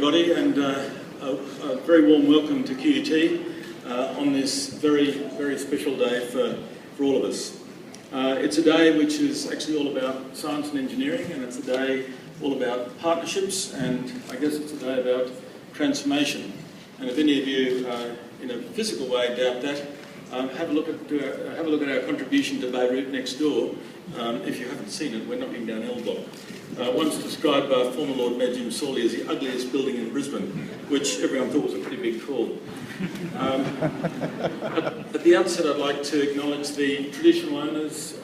everybody, and a very warm welcome to QUT on this very, very special day for all of us. It's a day which is actually all about science and engineering, and it's a day all about partnerships, and I guess it's a day about transformation. And if any of you, in a physical way, doubt that, have a look at our contribution to Beirut next door. If you haven't seen it, we're knocking down L Block. Once described by former Lord Mayor Jim Sawley as the ugliest building in Brisbane, which everyone thought was a pretty big call. At the outset, I'd like to acknowledge the traditional owners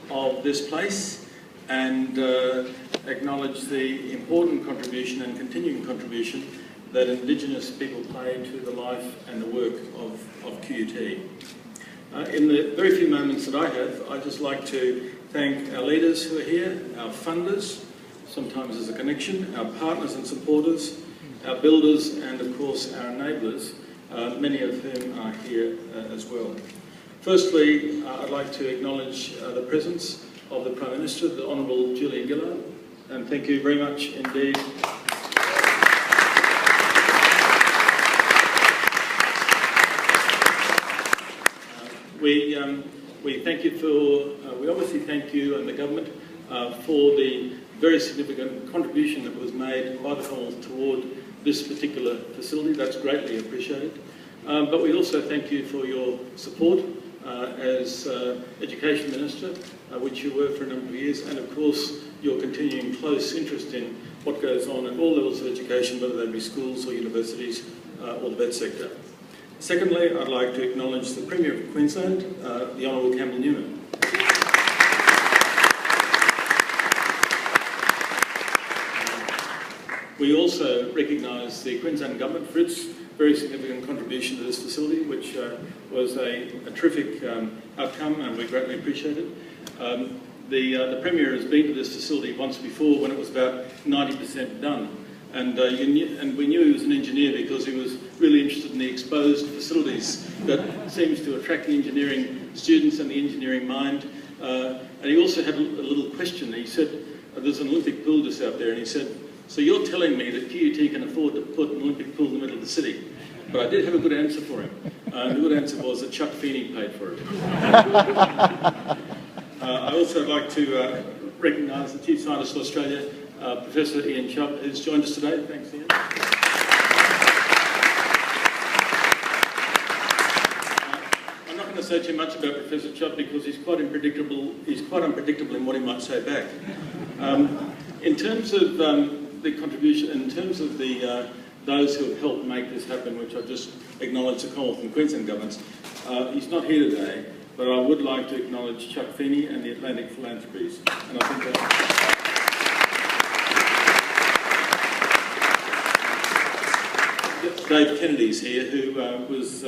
of this place and acknowledge the important contribution and continuing contribution that Indigenous people play to the life and the work of QUT. In the very few moments that I have, I'd just like to thank our leaders who are here, our funders, sometimes as a connection, our partners and supporters, our builders, and of course our enablers, many of whom are here as well. Firstly, I'd like to acknowledge the presence of the Prime Minister, the Honourable Gillard, and thank you very much indeed. We thank you we obviously thank you and the government for the very significant contribution that was made by the Commonwealth toward this particular facility. That's greatly appreciated. But we also thank you for your support as Education Minister, which you were for a number of years, and of course your continuing close interest in what goes on at all levels of education, whether they be schools or universities or the vet sector. Secondly, I'd like to acknowledge the Premier of Queensland, the Honourable Campbell Newman. We also recognise the Queensland Government for its very significant contribution to this facility, which was a terrific outcome, and we greatly appreciate it. The Premier has been to this facility once before when it was about 90% done. And we knew he was an engineer because he was really interested in the exposed facilities that seems to attract the engineering students and the engineering mind. And he also had a little question. He said, there's an Olympic pool just out there, and he said, so you're telling me that QUT can afford to put an Olympic pool in the middle of the city? But I did have a good answer for him. And the good answer was that Chuck Feeney paid for it. I also like to recognise the Chief Scientist of Australia, Professor Ian Chubb, who's joined us today. Thanks, Ian. I'm not going to say too much about Professor Chubb because he's quite unpredictable. He's quite unpredictable in what he might say back. In terms of the contribution, in terms of those who have helped make this happen, which I've just acknowledged the Commonwealth and Queensland governments, he's not here today, but I would like to acknowledge Chuck Feeney and the Atlantic Philanthropies, and I think that. Dave Kennedy's here, who has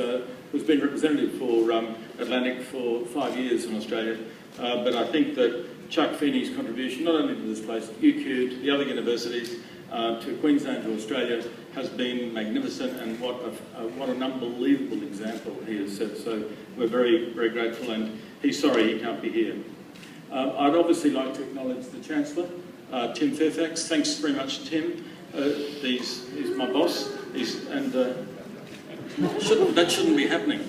been representative for Atlantic for 5 years in Australia. But I think that Chuck Feeney's contribution, not only to this place, UQ, to the other universities, to Queensland, to Australia, has been magnificent, and what an unbelievable example he has set. So we're very, very grateful, and he's sorry he can't be here. I'd obviously like to acknowledge the Chancellor, Tim Fairfax. Thanks very much, Tim. He's my boss. That shouldn't be happening.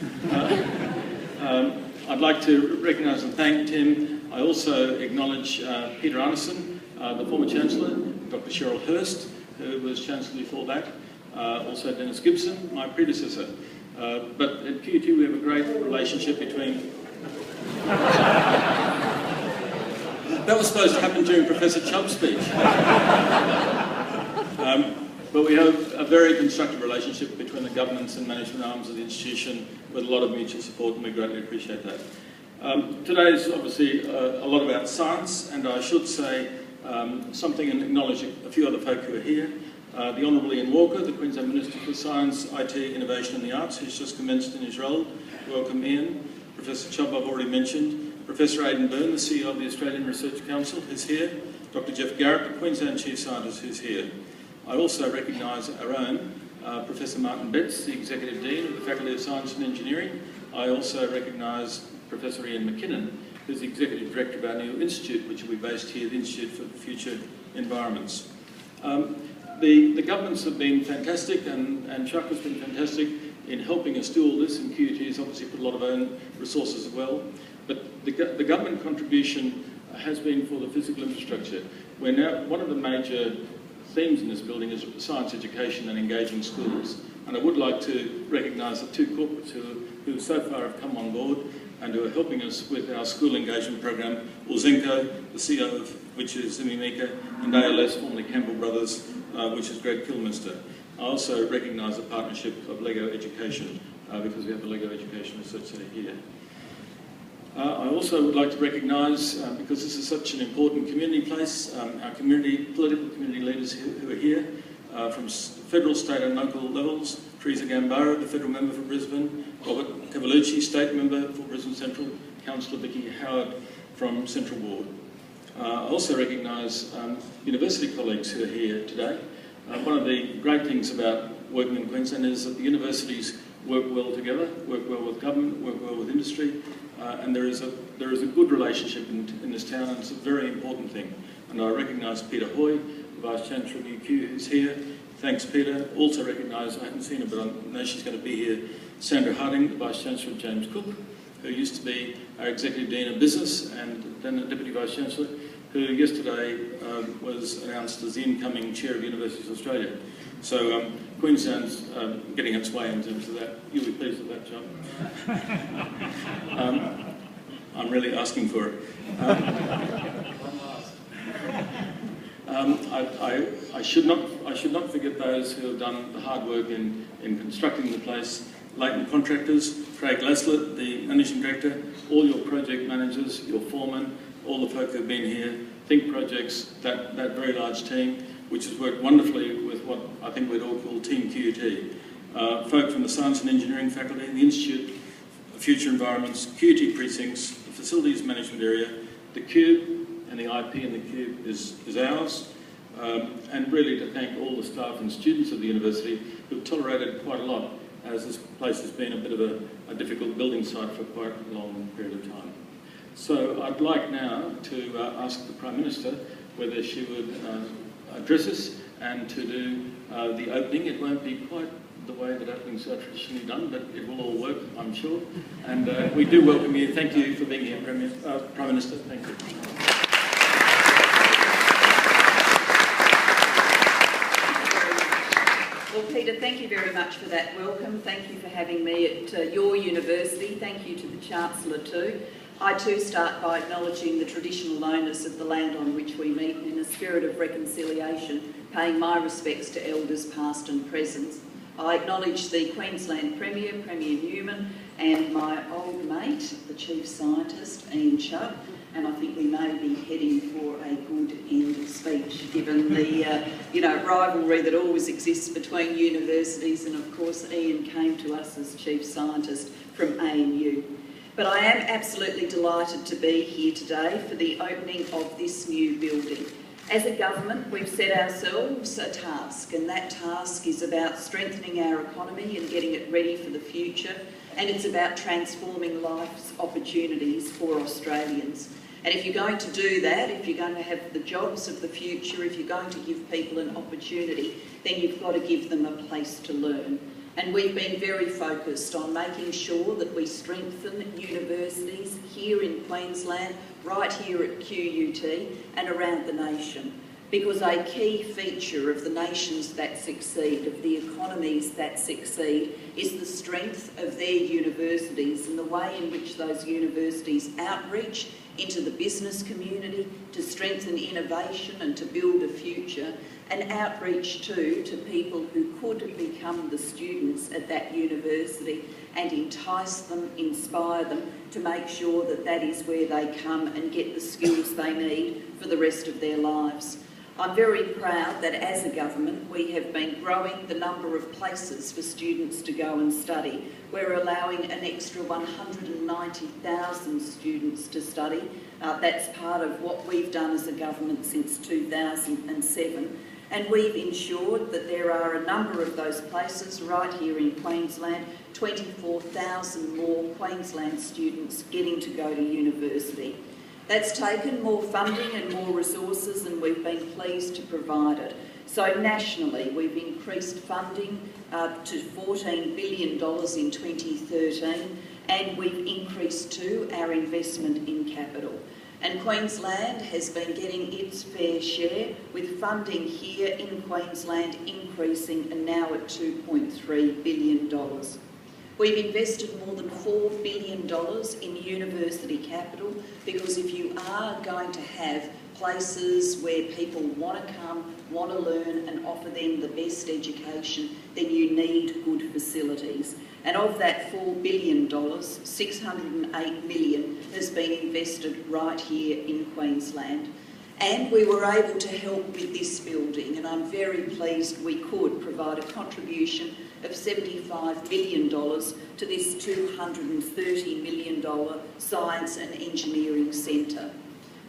I'd like to recognise and thank Tim. I also acknowledge Peter Arneson, the former Chancellor, Dr. Cheryl Hurst, who was Chancellor before that, also Dennis Gibson, my predecessor. But at QUT we have a great relationship between... That was supposed to happen during Professor Chubb's speech. But we have a very constructive relationship between the governance and management arms of the institution with a lot of mutual support, and we greatly appreciate that. Today is obviously a lot about science, and I should say something and acknowledge a few other folk who are here. The Honourable Ian Walker, the Queensland Minister for Science, IT, Innovation and the Arts, who's just commenced in his role. Welcome, Ian. Professor Chubb, I've already mentioned. Professor Aidan Byrne, the CEO of the Australian Research Council, who's here. Dr. Jeff Garrett, the Queensland Chief Scientist, who's here. I also recognise our own Professor Martin Betts, the Executive Dean of the Faculty of Science and Engineering. I also recognise Professor Ian McKinnon, who's the Executive Director of our new institute, which will be based here, the Institute for Future Environments. The governments have been fantastic, and Chuck has been fantastic in helping us do all this, and QUT has obviously put a lot of own resources as well. But the government contribution has been for the physical infrastructure. We're now, one of the major themes in this building is science education and engaging schools. And I would like to recognise the two corporates who so far have come on board and who are helping us with our school engagement program. Ulzenko, the CEO of which is Zimimika, and ALS, formerly Campbell Brothers, which is Greg Kilminster. I also recognise the partnership of Lego Education, because we have a Lego Education Research Centre here. I also would like to recognise, because this is such an important community place, our political community leaders who are here, from federal, state and local levels. Teresa Gambaro, the federal member for Brisbane, Robert Cavalucci, state member for Brisbane Central, Councillor Vicky Howard from Central Ward. I also recognise university colleagues who are here today. One of the great things about working in Queensland is that the universities work well together, work well with government, work well with industry, and there is a good relationship in this town, and it's a very important thing. And I recognise Peter Hoy, the Vice Chancellor of UQ, who's here. Thanks, Peter. Also recognise, I haven't seen her, but I know she's going to be here, Sandra Harding, the Vice Chancellor of James Cook, who used to be our Executive Dean of Business and then the Deputy Vice Chancellor, who yesterday was announced as the incoming Chair of Universities of Australia. So Queensland's getting its way in terms of that. You'll be pleased with that, John. I'm really asking for it. I should not forget those who have done the hard work in constructing the place. Leighton Contractors, Craig Laslett, the Managing Director, all your project managers, your foremen, all the folk who have been here, Think Projects, that very large team, which has worked wonderfully with what I think we'd all call Team QUT. Folk from the Science and Engineering faculty, the Institute of Future Environments, QUT Precincts, the Facilities Management Area, the Cube, and the IP in the Cube is ours. And really to thank all the staff and students of the university who've tolerated quite a lot, as this place has been a bit of a difficult building site for quite a long period of time. So I'd like now to ask the Prime Minister whether she would address us and to do the opening. It won't be quite the way that openings are traditionally done, but it will all work, I'm sure. And we do welcome you. Thank you for being here, Prime Minister. Thank you. Well, Peter, thank you very much for that welcome. Thank you for having me at your university. Thank you to the Chancellor too. I too start by acknowledging the traditional owners of the land on which we meet, and in a spirit of reconciliation, paying my respects to elders past and present. I acknowledge the Queensland Premier, Premier Newman, and my old mate, the Chief Scientist, Ian Chubb, and I think we may be heading for a good end speech, given the rivalry that always exists between universities, and of course Ian came to us as Chief Scientist from ANU. But I am absolutely delighted to be here today for the opening of this new building. As a government, we've set ourselves a task, and that task is about strengthening our economy and getting it ready for the future, and it's about transforming life's opportunities for Australians. And if you're going to do that, if you're going to have the jobs of the future, if you're going to give people an opportunity, then you've got to give them a place to learn. And we've been very focused on making sure that we strengthen universities here in Queensland, right here at QUT and around the nation. Because a key feature of the nations that succeed, of the economies that succeed, is the strength of their universities and the way in which those universities outreach into the business community to strengthen innovation and to build a future, and outreach too to people who could become the students at that university and entice them, inspire them to make sure that that is where they come and get the skills they need for the rest of their lives. I'm very proud that as a government we have been growing the number of places for students to go and study. We're allowing an extra 190,000 students to study. That's part of what we've done as a government since 2007. And we've ensured that there are a number of those places right here in Queensland, 24,000 more Queensland students getting to go to university. That's taken more funding and more resources, and we've been pleased to provide it. So nationally, we've increased funding to $14 billion in 2013, and we've increased too our investment in capital. And Queensland has been getting its fair share, with funding here in Queensland increasing and now at $2.3 billion. We've invested more than $4 billion in university capital, because if you are going to have places where people want to come, want to learn and offer them the best education, then you need good facilities. And of that $4 billion, $608 million has been invested right here in Queensland. And we were able to help with this building, and I'm very pleased we could provide a contribution of $75 million to this $230 million Science and Engineering Centre.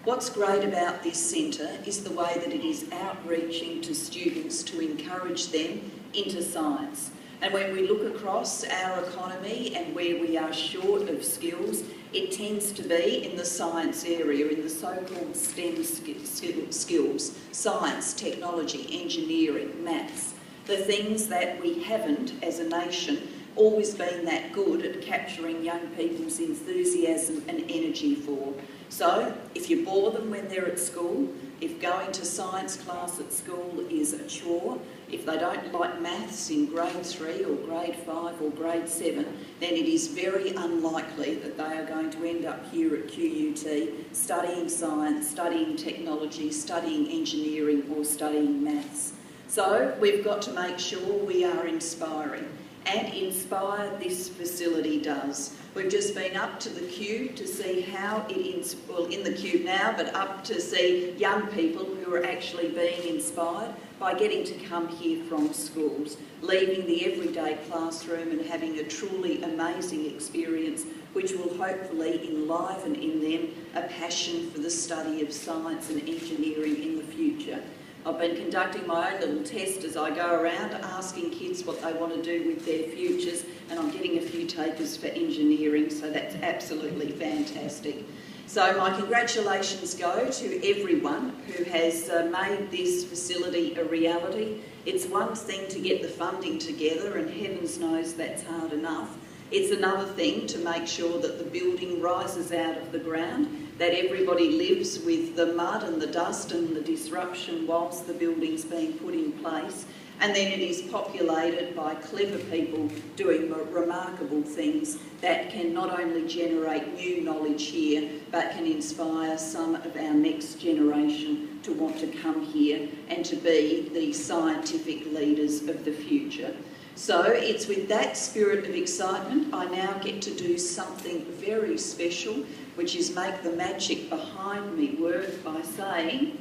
What's great about this centre is the way that it is outreaching to students to encourage them into science. And when we look across our economy and where we are short of skills, it tends to be in the science area, in the so-called STEM skills, science, technology, engineering, maths, the things that we haven't, as a nation, always been that good at capturing young people's enthusiasm and energy for. So, if you bore them when they're at school, if going to science class at school is a chore, if they don't like maths in grade 3 or grade 5 or grade 7, then it is very unlikely that they are going to end up here at QUT studying science, studying technology, studying engineering or studying maths. So we've got to make sure we are inspiring, and inspire this facility does. We've just been up to the Cube to see how it is, well, in the Cube now, but up to see young people who are actually being inspired by getting to come here from schools, leaving the everyday classroom and having a truly amazing experience, which will hopefully enliven in them a passion for the study of science and engineering in the future. I've been conducting my own little test as I go around, asking kids what they want to do with their futures, and I'm getting a few takers for engineering, so that's absolutely fantastic. So my congratulations go to everyone who has made this facility a reality. It's one thing to get the funding together, and heavens knows that's hard enough. It's another thing to make sure that the building rises out of the ground, that everybody lives with the mud and the dust and the disruption whilst the building's being put in place, and then it is populated by clever people doing remarkable things that can not only generate new knowledge here, but can inspire some of our next generation to want to come here and to be the scientific leaders of the future. So it's with that spirit of excitement I now get to do something very special, which is make the magic behind me work by saying,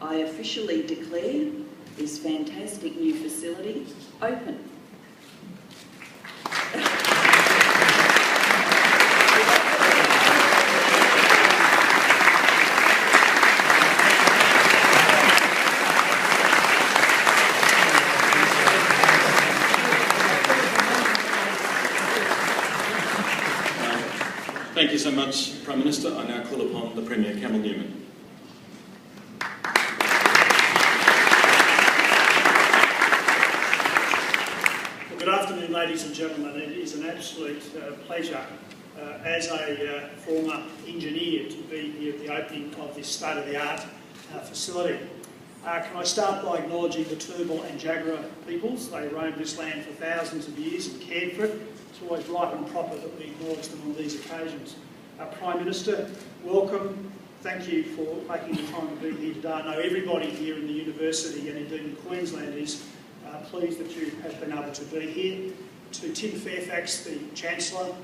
I officially declare this fantastic new facility open. Thank you so much, Prime Minister. I now call upon the Premier, Campbell Newman. Well, good afternoon, ladies and gentlemen. It is an absolute pleasure as a former engineer to be here at the opening of this state-of-the-art facility. Can I start by acknowledging the Turrbal and Jagera peoples? They roamed this land for thousands of years and cared for it. It's always right and proper that we acknowledge them on these occasions. Prime Minister, welcome. Thank you for making the time to be here today. I know everybody here in the university and indeed in Queensland is pleased that you have been able to be here. To Tim Fairfax, the Chancellor,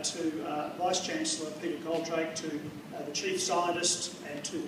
to Vice-Chancellor Peter Goldrake, to the Chief Scientist and to the